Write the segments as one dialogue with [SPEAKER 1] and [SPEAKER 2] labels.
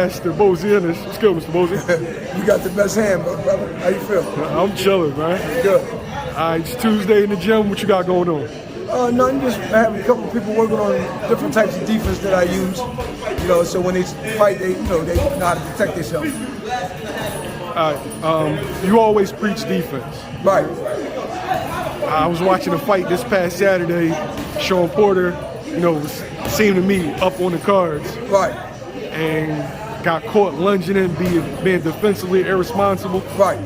[SPEAKER 1] Master Bozy Ennis. What's good, Mr. Bozy?
[SPEAKER 2] You got the best hand, brother. How you feel?
[SPEAKER 1] I'm chilling, man.
[SPEAKER 2] Good.
[SPEAKER 1] All right, it's Tuesday in the gym. What you got going on?
[SPEAKER 2] Nothing. Just having a couple of people working on different types of defense that I use. You know, so when they fight, they know how to protect themselves.
[SPEAKER 1] All right. You always preach defense.
[SPEAKER 2] Right.
[SPEAKER 1] I was watching a fight this past Saturday. Shawn Porter, seemed to me up on the cards.
[SPEAKER 2] Right.
[SPEAKER 1] And got caught lunging in, being defensively irresponsible.
[SPEAKER 2] Right.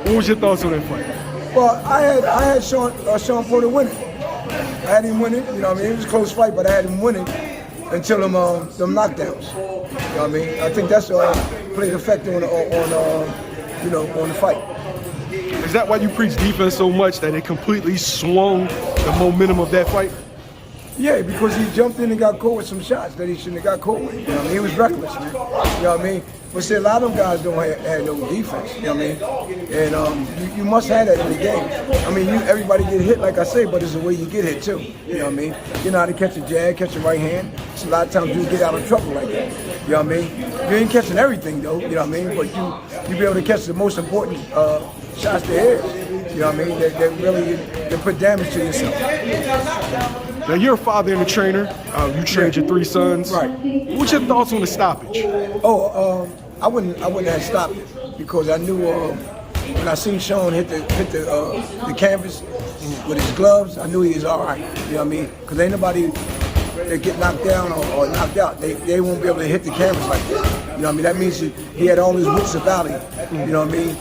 [SPEAKER 1] What was your thoughts on that fight?
[SPEAKER 2] Well, I had Shawn Porter winning. I had him winning. You know what I mean? It was a close fight, but I had him winning until them knockdowns. You know what I mean? I think that's played an effect on the fight.
[SPEAKER 1] Is that why you preach defense so much, that it completely swung the momentum of that fight?
[SPEAKER 2] Yeah, because he jumped in and got caught with some shots that he shouldn't have got caught with. You know what I mean? He was reckless, man. You know what I mean? But see, a lot of them guys don't have no defense. You know what I mean? And you must have that in the game. I mean, everybody get hit, like I say, but it's the way you get hit too. You know what I mean? You know how to catch a jab, catch a right hand. So a lot of times you get out of trouble like that. You know what I mean? You ain't catching everything though. You know what I mean? But you be able to catch the most important shots there is. You know what I mean? That really put damage to yourself.
[SPEAKER 1] Now you're a father and a trainer. You trained your 3 sons.
[SPEAKER 2] Right.
[SPEAKER 1] What's your thoughts on the stoppage?
[SPEAKER 2] I wouldn't have stopped it because I knew when I seen Shawn hit the canvas with his gloves, I knew he was all right. You know what I mean? Because ain't nobody that get knocked down or knocked out, they won't be able to hit the canvas like that. You know what I mean? That means he had all his wits about him. You know what I mean?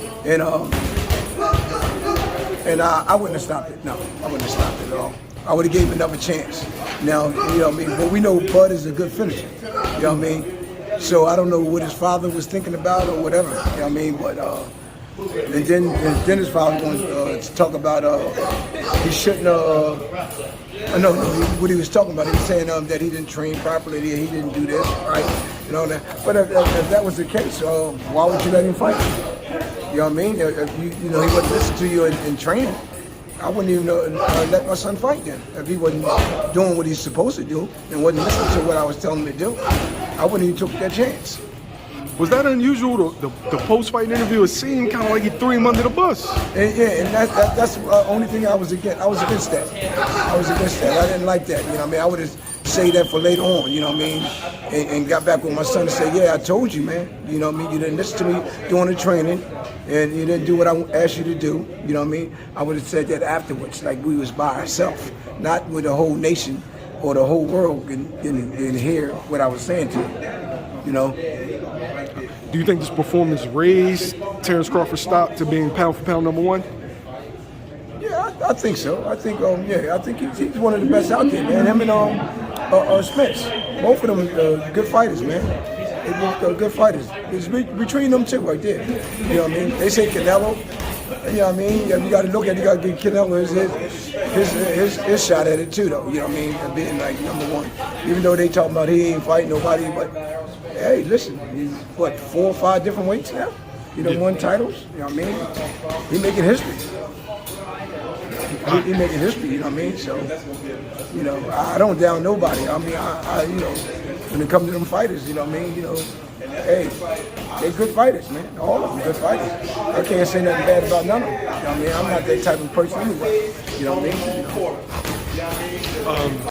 [SPEAKER 2] And I wouldn't have stopped it. No, I wouldn't have stopped it at all. I would have gave him another chance. Now, you know what I mean? But we know Bud is a good finisher. You know what I mean? So I don't know what his father was thinking about or whatever. You know what I mean? But and then his father was going to talk about he shouldn't. No, what he was talking about. He was saying that he didn't train properly. He didn't do this right. You know that. But if that was the case, why would you let him fight? You know what I mean? If he wouldn't listen to you in training, I wouldn't even let my son fight then. If he wasn't doing what he's supposed to do and wasn't listening to what I was telling him to do, I wouldn't even took that chance.
[SPEAKER 1] Was that unusual? The post-fight interview, it seemed kind of like he threw him under the bus.
[SPEAKER 2] And that's the only thing I was against. I was against that. I didn't like that. You know what I mean? I would have said that for later on. You know what I mean? And got back with my son and said, yeah, I told you, man. You know what I mean? You didn't listen to me during the training, and you didn't do what I asked you to do. You know what I mean? I would have said that afterwards, like we was by ourselves, not with the whole nation or the whole world and hear what I was saying to him. You know?
[SPEAKER 1] Do you think this performance raised Terence Crawford's stock to being pound for pound #1?
[SPEAKER 2] Yeah, I think so. I think I think he's one of the best out there, man. Him and Spence, both of them good fighters, man. They both good fighters. It's between them two right there. You know what I mean? They say Canelo. You know what I mean? You got to look at it. You got to give Canelo his shot at it too, though. You know what I mean? Being like #1, even though they talking about he ain't fighting nobody, but hey, listen, he's what 4 or 5 different weights now. He done won titles. You know what I mean? He making history. He making history. You know what I mean? So, I don't down nobody. I mean, I when it comes to them fighters, you know what I mean? Hey, they're good fighters, man. All of them good fighters. I can't say nothing bad about none of them. You know what I mean? I'm not that type of person anyway. You know what I mean?